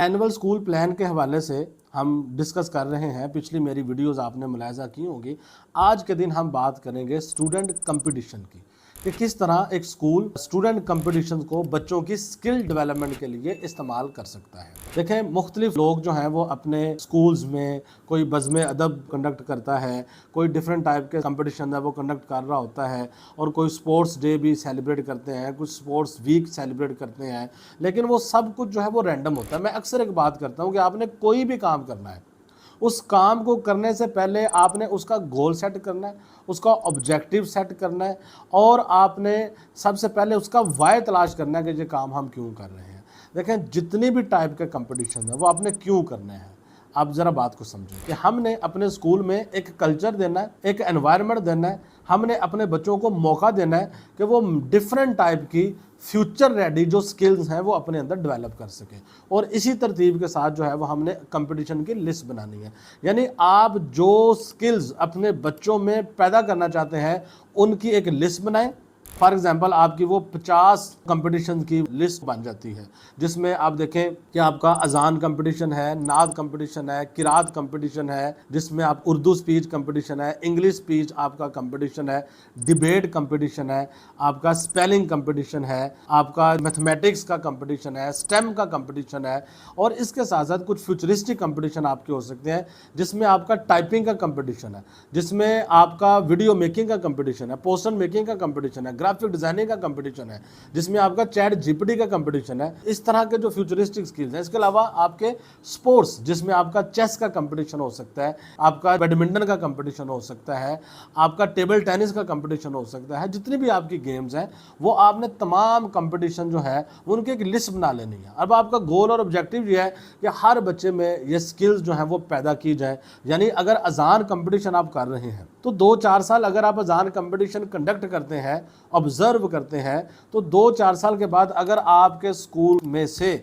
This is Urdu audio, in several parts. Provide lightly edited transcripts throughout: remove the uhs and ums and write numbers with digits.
اینول اسکول پلان کے حوالے سے ہم ڈسکس کر رہے ہیں. پچھلی میری ویڈیوز آپ نے ملاحظہ کی ہوگی. آج کے دن ہم بات کریں گے اسٹوڈنٹ کمپٹیشن کی کہ کس طرح ایک اسکول اسٹوڈنٹ کمپٹیشن کو بچوں کی سکل ڈیولپمنٹ کے لیے استعمال کر سکتا ہے. دیکھیں مختلف لوگ جو ہیں وہ اپنے اسکولز میں کوئی بزم ادب کنڈکٹ کرتا ہے, کوئی ڈیفرنٹ ٹائپ کے کمپٹیشن ہے وہ کنڈکٹ کر رہا ہوتا ہے, اور کوئی سپورٹس ڈے بھی سیلیبریٹ کرتے ہیں, کچھ سپورٹس ویک سیلیبریٹ کرتے ہیں. لیکن وہ سب کچھ جو ہے وہ رینڈم ہوتا ہے. میں اکثر ایک بات کرتا ہوں کہ آپ نے کوئی بھی کام کرنا ہے, اس کام کو کرنے سے پہلے آپ نے اس کا گول سیٹ کرنا ہے, اس کا آبجیکٹیو سیٹ کرنا ہے, اور آپ نے سب سے پہلے اس کا وائی تلاش کرنا ہے کہ یہ کام ہم کیوں کر رہے ہیں. دیکھیں جتنی بھی ٹائپ کے کمپٹیشن ہیں وہ آپ نے کیوں کرنے ہیں. آپ ذرا بات کو سمجھیں کہ ہم نے اپنے اسکول میں ایک کلچر دینا ہے, ایک انوائرمنٹ دینا ہے, ہم نے اپنے بچوں کو موقع دینا ہے کہ وہ ڈیفرنٹ ٹائپ کی فیوچر ریڈی جو سکلز ہیں وہ اپنے اندر ڈیولپ کر سکیں. اور اسی ترتیب کے ساتھ جو ہے وہ ہم نے کمپٹیشن کی لسٹ بنانی ہے. یعنی آپ جو سکلز اپنے بچوں میں پیدا کرنا چاہتے ہیں ان کی ایک لسٹ بنائیں. فار ایگزامپل آپ کی وہ 50 کمپٹیشن کی لسٹ بن جاتی ہے, جس میں آپ دیکھیں کہ آپ کا اذان کمپٹیشن ہے, نعت کمپٹیشن ہے, قرات کمپٹیشن ہے, جس میں آپ اردو سپیچ کمپٹیشن ہے, انگلش سپیچ آپ کا کمپٹیشن ہے, ڈیبیٹ کمپٹیشن ہے, آپ کا اسپیلنگ کمپٹیشن ہے, آپ کا میتھمیٹکس کا کمپٹیشن ہے, اسٹیم کا کمپٹیشن ہے, اور اس کے ساتھ ساتھ کچھ فیوچرسٹک کمپٹیشن آپ کے ہو سکتے ہیں, جس میں آپ کا ٹائپنگ کا کمپٹیشن ہے, جس میں آپ کا ویڈیو میکنگ کا کمپٹیشن ہے, پوسٹر میکنگ کا کمپٹیشن ہے, گرافک ڈیزائننگ کا کمپٹیشن ہے, جس میں آپ کا چیٹ جی پی ٹی کا کمپٹیشن ہے. اس طرح کے جو فیوچرسٹک سکلز ہیں. اس کے علاوہ آپ کے سپورٹس, جس میں آپ کا چیس کا کمپٹیشن ہو سکتا ہے, آپ کا بیڈمنٹن کا کمپٹیشن ہو سکتا ہے, آپ کا ٹیبل ٹینس کا کمپٹیشن ہو سکتا ہے. جتنی بھی آپ کی گیمز ہیں وہ آپ نے تمام کمپٹیشن جو ہے ان کی ایک لسٹ بنا لینی ہے. اب آپ کا گول اور آبجیکٹیو یہ ہے کہ ہر بچے میں یہ سکلز جو ہیں وہ پیدا کی جائیں. یعنی اگر اذان کمپٹیشن آپ کر رہے ہیں تو 2-4 سال اگر آپ اذان کمپٹیشن کنڈکٹ کرتے ہیں, آبزرو کرتے ہیں, تو 2-4 سال کے بعد اگر آپ کے اسکول میں سے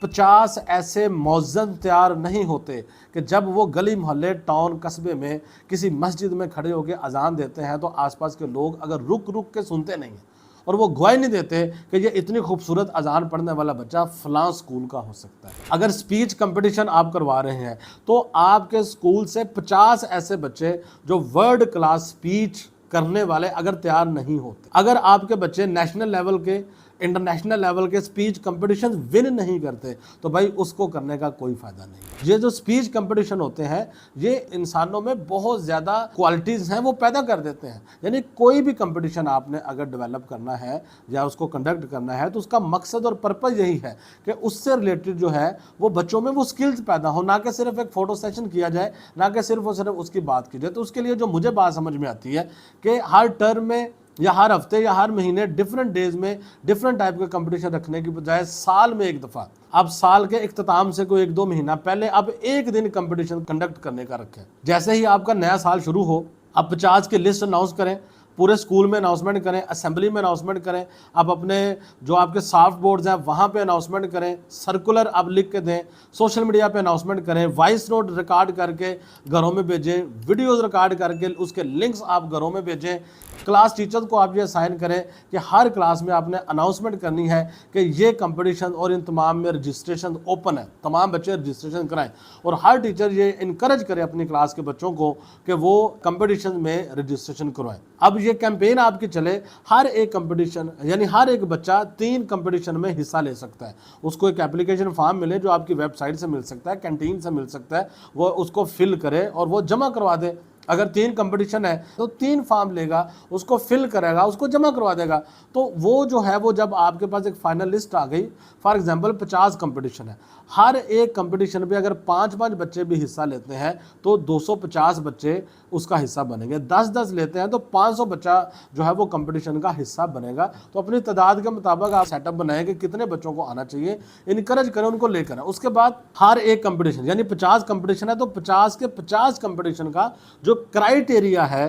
50 ایسے مؤذن تیار نہیں ہوتے کہ جب وہ گلی محلے ٹاؤن قصبے میں کسی مسجد میں کھڑے ہو کے اذان دیتے ہیں تو آس پاس کے لوگ اگر رک رک کے سنتے نہیں ہیں اور وہ گواہی نہیں دیتے کہ یہ اتنی خوبصورت اذان پڑھنے والا بچہ فلاں اسکول کا ہو سکتا ہے. اگر سپیچ کمپٹیشن آپ کروا رہے ہیں تو آپ کے اسکول سے 50 ایسے بچے جو ورلڈ کلاس سپیچ کرنے والے اگر تیار نہیں ہوتے, اگر آپ کے بچے نیشنل لیول کے انٹرنیشنل لیول کے سپیچ کمپٹیشن ون نہیں کرتے تو بھائی اس کو کرنے کا کوئی فائدہ نہیں. یہ جو سپیچ کمپٹیشن ہوتے ہیں یہ انسانوں میں بہت زیادہ کوالٹیز ہیں وہ پیدا کر دیتے ہیں. یعنی کوئی بھی کمپٹیشن آپ نے اگر ڈیولپ کرنا ہے یا اس کو کنڈکٹ کرنا ہے تو اس کا مقصد اور پرپز یہی ہے کہ اس سے ریلیٹڈ جو ہے وہ بچوں میں وہ سکلز پیدا ہو, نہ کہ صرف ایک فوٹو سیشن کیا جائے, نہ کہ صرف اور صرف اس کی بات کی جائے. تو اس کے لیے جو مجھے بات سمجھ میں آتی ہے کہ ہر ٹرم میں یا ہر ہفتے یا ہر مہینے ڈیفرنٹ ڈیز میں ڈیفرنٹ ٹائپ کے کمپٹیشن رکھنے کی بجائے سال میں ایک دفعہ, اب سال کے اختتام سے کوئی 1-2 مہینہ پہلے اب ایک دن کمپٹیشن کنڈکٹ کرنے کا رکھیں. جیسے ہی آپ کا نیا سال شروع ہو اب 50 کی لسٹ اناؤنس کریں, پورے اسکول میں اناؤنسمنٹ کریں, اسمبلی میں اناؤنسمنٹ کریں, آپ اپنے جو آپ کے سافٹ بورڈز ہیں وہاں پہ اناؤنسمنٹ کریں, سرکولر آپ لکھ کے دیں, سوشل میڈیا پہ اناؤنسمنٹ کریں, وائس نوٹ ریکارڈ کر کے گھروں میں بھیجیں, ویڈیوز ریکارڈ کر کے اس کے لنکس آپ گھروں میں بھیجیں. کلاس ٹیچر کو آپ یہ اسائن کریں کہ ہر کلاس میں آپ نے اناؤنسمنٹ کرنی ہے کہ یہ کمپٹیشن اور ان تمام میں رجسٹریشن اوپن ہے, تمام بچے رجسٹریشن کرائیں. اور ہر ٹیچر یہ انکریج کرے اپنی کلاس کے بچوں کو کہ وہ کمپٹیشن میں رجسٹریشن کروائیں. اب یہ کیمپین آپ کی چلے, ہر ایک کمپٹیشن یعنی ہر ایک بچہ 3 کمپٹیشن میں حصہ لے سکتا ہے. اس کو ایک اپلیکیشن فارم ملے جو آپ کی ویب سائٹ سے مل سکتا ہے, کینٹین سے مل سکتا ہے, وہ اس کو فل کرے اور وہ جمع کروا دے. اگر 3 کمپٹیشن ہے تو 3 فارم لے گا, اس کو فل کرے گا, اس کو جمع کروا دے گا. تو وہ جو ہے وہ جب آپ کے پاس ایک فائنل لسٹ آ گئی, فار ایگزامپل 50 کمپٹیشن ہے, ہر ایک کمپٹیشن پہ اگر 5-5 بچے بھی حصہ لیتے ہیں تو 250 بچے اس کا حصہ بنیں گے. 10-10 لیتے ہیں تو 500 بچہ جو ہے وہ کمپٹیشن کا حصہ بنے گا. تو اپنی تعداد کے مطابق آپ سیٹ اپ بنائیں کہ کتنے بچوں کو آنا چاہیے, انکریج کریں ان کو لے کر. اس کے بعد ہر ایک کمپٹیشن یعنی 50 کمپٹیشن ہے تو 50 کے 50 کمپٹیشن کا جو کرائیٹیریا ہے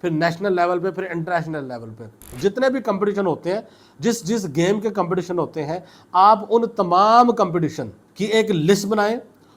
پھر نیشنل لیول پہ, پھر انٹرنیشنل لیول پہ, جتنے بھی کمپٹیشن ہوتے ہیں, جس گیم کے کمپٹیشن ہوتے ہیں, آپ ان تمام کمپٹیشن کی ایک لسٹ بنائیں,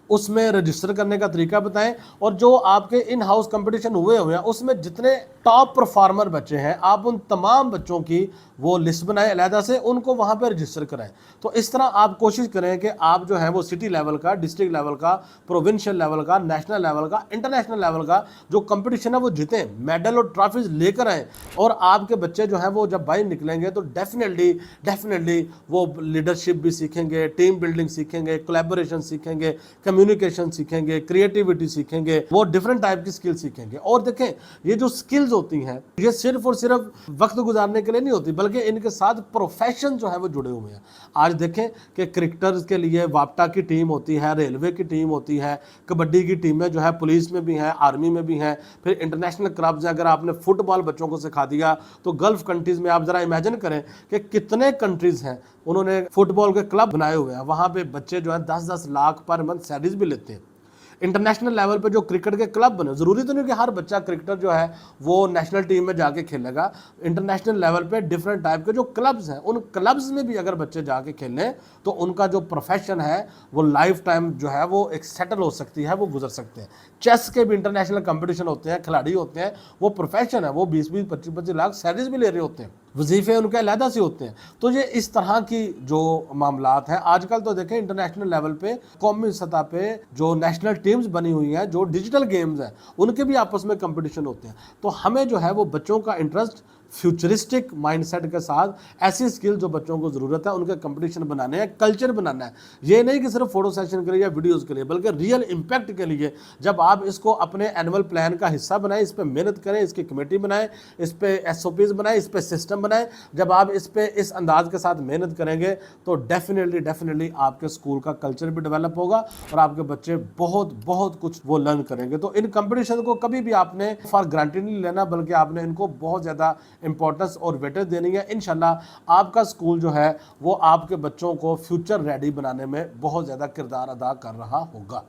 اس میں رجسٹر کرنے کا طریقہ بتائیں, اور جو آپ کے ان ہاؤس کمپٹیشن ہوئے ہیں اس میں جتنے ٹاپ پرفارمر بچے ہیں, آپ ان تمام بچوں کی وہ لسٹ بنائیں علیحدہ سے, ان کو وہاں پہ رجسٹر کرائیں. تو اس طرح آپ کوشش کریں کہ آپ جو ہے وہ سٹی لیول کا, ڈسٹرکٹ لیول کا, پروونشل لیول کا, نیشنل لیول کا, انٹرنیشنل لیول کا جو کمپٹیشن ہے وہ جیتیں, میڈل اور ٹرافیز لے کر آئیں. اور آپ کے بچے جو ہیں وہ جب باہر نکلیں گے تو ڈیفینیٹلی وہ لیڈرشپ بھی سیکھیں گے, ٹیم بلڈنگ سیکھیں گے, کولیبوریشن سیکھیں گے, کمیونیکیشن سیکھیں گے, کریٹیوٹی سیکھیں گے, وہ ڈفرنٹ ٹائپ کی سکل سیکھیں گے. اور دیکھیں یہ جو سکلز ہوتی ہیں یہ صرف اور صرف وقت گزارنے کے لیے نہیں ہوتی, بلکہ ان کے ساتھ پروفیشن جو ہے وہ جڑے ہوئے ہیں. آج دیکھیں کہ کرکٹرز کے لیے واپٹا کی ٹیم ہوتی ہے, ریلوے کی ٹیم ہوتی ہے, کبڈی کی ٹیمیں جو ہے پولیس میں بھی ہیں, آرمی میں بھی ہیں, پھر انٹرنیشنل کلبز ہیں. اگر آپ نے فٹ بال بچوں کو سکھا دیا تو گلف کنٹریز میں آپ ذرا امیجن کریں کہ کتنے کنٹریز ہیں انہوں نے فٹ بال کے کلب بنائے ہوئے ہیں, وہاں پہ بچے جو ہیں 10-10 لاکھ پر منتھ سیلریز بھی لیتے ہیں. انٹرنیشنل لیول پہ جو کرکٹ کے کلب بنے, ضروری تو نہیں کہ ہر بچہ کرکٹر جو ہے وہ نیشنل ٹیم میں جا کے کھیلے گا. انٹرنیشنل لیول پہ ڈفرنٹ ٹائپ کے جو کلبز ہیں, ان کلبز میں بھی اگر بچے جا کے کھیلیں تو ان کا جو پروفیشن ہے وہ لائف ٹائم جو ہے وہ ایک سیٹل ہو سکتی ہے, وہ گزر سکتے ہیں. چیس کے بھی انٹرنیشنل کمپٹیشن ہوتے ہیں, کھلاڑی ہوتے ہیں, وہ پروفیشن ہے, وہ 20-20, 25-25 لاکھ سیلریز بھی لے رہے ہوتے ہیں, وظیفے ان کے علیحدہ سے ہوتے ہیں. تو یہ اس طرح کی جو معاملات ہیں آج کل تو دیکھیں انٹرنیشنل لیول پہ, قومی سطح پہ جو نیشنل ٹیمز بنی ہوئی ہیں, جو ڈیجیٹل گیمز ہیں, ان کے بھی آپس میں کمپٹیشن ہوتے ہیں. تو ہمیں جو ہے وہ بچوں کا انٹرسٹ فیوچرسٹک مائنڈ سیٹ کے ساتھ ایسی اسکل جو بچوں کو ضرورت ہے ان کے کمپٹیشن بنانے ہیں, کلچر بنانا ہے. یہ نہیں کہ صرف فوٹو سیشن کے لیے یا ویڈیوز کے لیے, بلکہ ریئل امپیکٹ کے لیے. جب آپ اس کو اپنے اینول پلان کا حصہ بنائیں, اس پہ محنت کریں, اس کی کمیٹی بنائیں, اس پہ SOPs بنائیں, اس پہ سسٹم بنائیں, جب آپ اس پہ اس انداز کے ساتھ محنت کریں گے تو ڈیفینیٹلی آپ کے اسکول کا کلچر بھی ڈیولپ ہوگا اور آپ کے بچے بہت کچھ وہ لرن کریں گے. تو ان کمپٹیشن کو کبھی بھی آپ نے فار گرانٹیڈ نہیں لینا, بلکہ آپ نے ان کو بہت زیادہ امپورٹنس اور ویٹیج دینی ہے. انشاءاللہ آپ کا اسکول جو ہے وہ آپ کے بچوں کو فیوچر ریڈی بنانے میں بہت زیادہ کردار ادا کر رہا ہوگا.